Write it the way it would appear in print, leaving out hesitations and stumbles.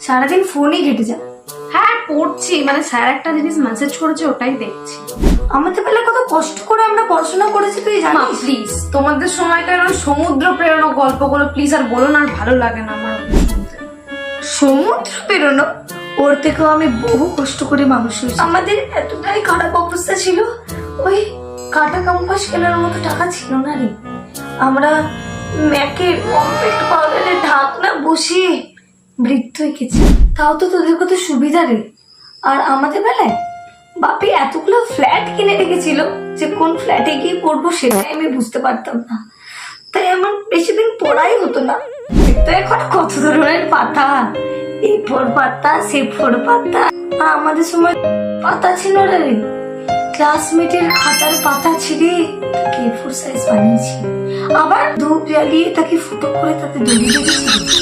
সারাদিন ফোনই ঘেটে যায়। হ্যাঁ পড়ছি, মানে স্যার একটা জিনিস মেসেজ করেছে ওটাই দেখছি। আমাদের বেলা কত কষ্ট করে আমরা পড়াশোনা করেছি তুই মা জানিস? প্লিজ, তোমাদের সময়কার ওই সমুদ্র প্রেরণা গল্পগুলো প্লিজ আর বলো না, আর ভালো লাগে না আমার শুনতে। সমুদ্র পেরোনো, ওর থেকেও আমি বহু কষ্ট করে মানুষ হয়েছি। আমাদের এতটাই খারাপ অবস্থা ছিল, ওই কাটা কম্পাস কেনার মতো টাকা ছিল না রে। আমরা ম্যাকের কম্প্যাক্ট পাউডারের ঢাকনা বসিয়ে বৃদ্ধ এঁকেছি। তাও তো তোদের কত সুবিধা রে। আর আমাদের বেলায় বাপি এতগুলো ফ্ল্যাট কিনে রেখেছিল যে কোন ফ্ল্যাটে গিয়ে পড়বো সেটাই আমি বুঝতে পারতাম না, তাই আমার বেশি দিন পড়াই হতো না। তো এখন কত ধরনের পাতা, এই ফোর পাতা সে ফোর পাতা। আর আমাদের সময় পাতা ছিল না রে, ক্লাসমেটের খাতার পাতা ছিঁড়ে তাকে A4 সাইজ বানিয়েছি, আবার ধূপ জ্বালিয়ে তাকে ফুটো করে তাতে দড়ি বেঁধেছি।